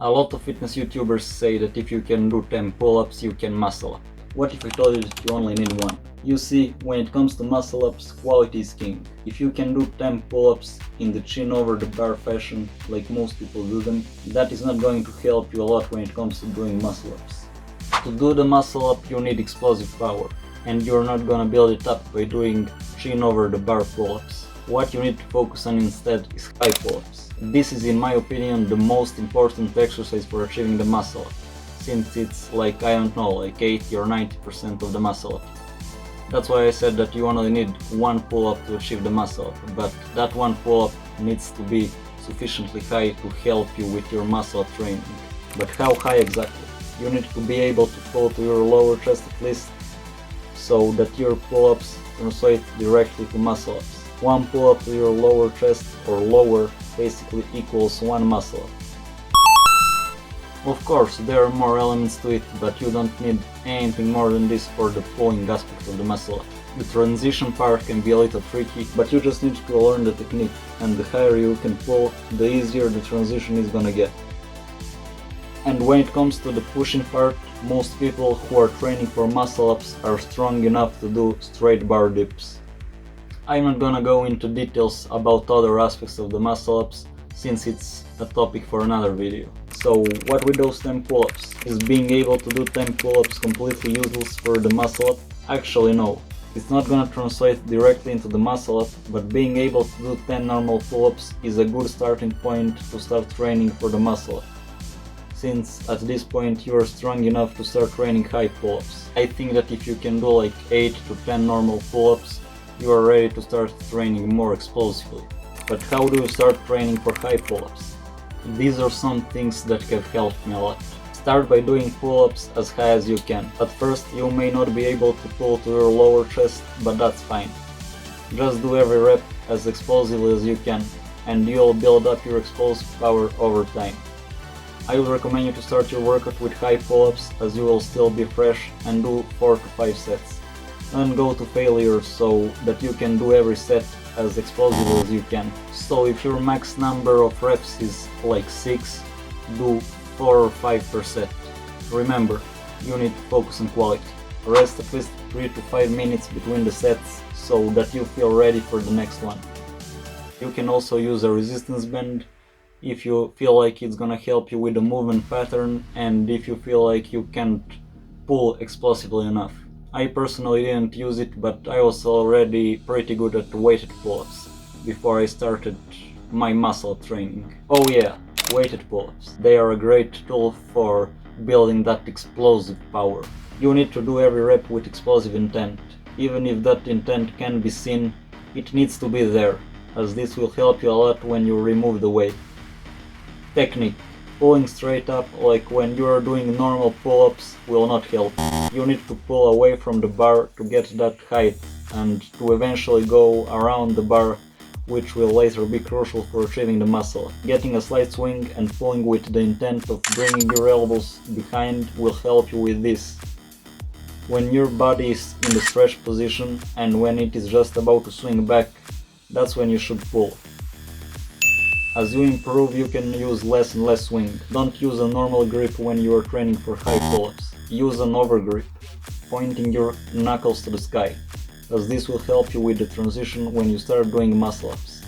A lot of fitness YouTubers say that if you can do 10 pull-ups, you can muscle up. What if I told you that you only need one? You see, when it comes to muscle ups, quality is king. If you can do 10 pull-ups in the chin over the bar fashion, like most people do them, that is not going to help you a lot when it comes to doing muscle ups. To do the muscle up, you need explosive power, and you're not gonna build it up by doing chin over the bar pull-ups. What you need to focus on instead is high pull-ups. This is, in my opinion, the most important exercise for achieving the muscle up, since it's like, I don't know, like 80 or 90% of the muscle up. That's why I said that you only need one pull-up to achieve the muscle up, but that one pull-up needs to be sufficiently high to help you with your muscle up training. But how high exactly? You need to be able to pull to your lower chest at least, so that your pull-ups translate directly to muscle ups. One pull-up to your lower chest or lower basically equals one muscle up. Of course, there are more elements to it, but you don't need anything more than this for the pulling aspect of the muscle up. The transition part can be a little tricky, but you just need to learn the technique, and the higher you can pull, the easier the transition is gonna get. And when it comes to the pushing part, most people who are training for muscle ups are strong enough to do straight bar dips. I'm not gonna go into details about other aspects of the muscle ups, since it's a topic for another video. So what with those 10 pull-ups? Is being able to do 10 pull-ups completely useless for the muscle up? Actually no. It's not gonna translate directly into the muscle up, but being able to do 10 normal pull-ups is a good starting point to start training for the muscle up, since at this point you are strong enough to start training high pull-ups. I think that if you can do like 8 to 10 normal pull-ups, you are ready to start training more explosively. But how do you start training for high pull-ups? These are some things that have helped me a lot. Start by doing pull-ups as high as you can. At first you may not be able to pull to your lower chest, but that's fine. Just do every rep as explosively as you can, and you'll build up your explosive power over time. I would recommend you to start your workout with high pull-ups, as you will still be fresh, and do 4 to 5 sets. And go to failure so that you can do every set as explosively as you can. So if your max number of reps is like 6, do 4 or 5 per set. Remember, you need to focus on quality. Rest at least 3 to 5 minutes between the sets so that you feel ready for the next one. You can also use a resistance band if you feel like it's gonna help you with the movement pattern, and if you feel like you can't pull explosively enough. I personally didn't use it, but I was already pretty good at weighted pull-ups before I started my muscle training. Oh yeah, weighted pull-ups. They are a great tool for building that explosive power. You need to do every rep with explosive intent. Even if that intent can be seen, it needs to be there, as this will help you a lot when you remove the weight. Technique. Pulling straight up, like when you are doing normal pull-ups, will not help. You need to pull away from the bar to get that height, and to eventually go around the bar, which will later be crucial for achieving the muscle. Getting a slight swing and pulling with the intent of bringing your elbows behind will help you with this. When your body is in the stretch position and when it is just about to swing back, that's when you should pull. As you improve, you can use less and less swing. Don't use a normal grip when you are training for high pull-ups. Use an overgrip, pointing your knuckles to the sky, as this will help you with the transition when you start doing muscle-ups.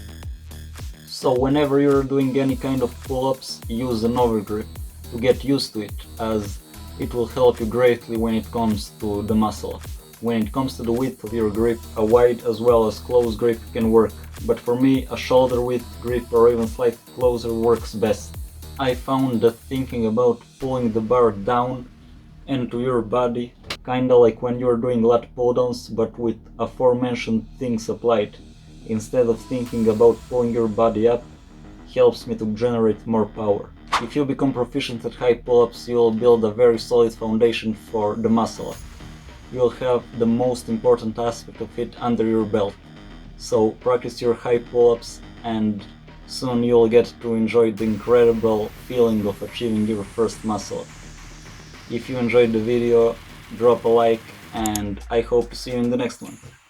So whenever you're doing any kind of pull-ups, use an overgrip to get used to it, as it will help you greatly when it comes to the muscle-up. When it comes to the width of your grip, a wide as well as close grip can work, but for me a shoulder width grip or even slightly closer works best. I found that thinking about pulling the bar down and to your body, kinda like when you're doing lat pull downs but with aforementioned things applied, instead of thinking about pulling your body up, helps me to generate more power. If you become proficient at high pull-ups, you will build a very solid foundation for the muscle up. You will have the most important aspect of it under your belt. So practice your high pull-ups, and soon you'll get to enjoy the incredible feeling of achieving your first muscle up. If you enjoyed the video, drop a like, and I hope to see you in the next one.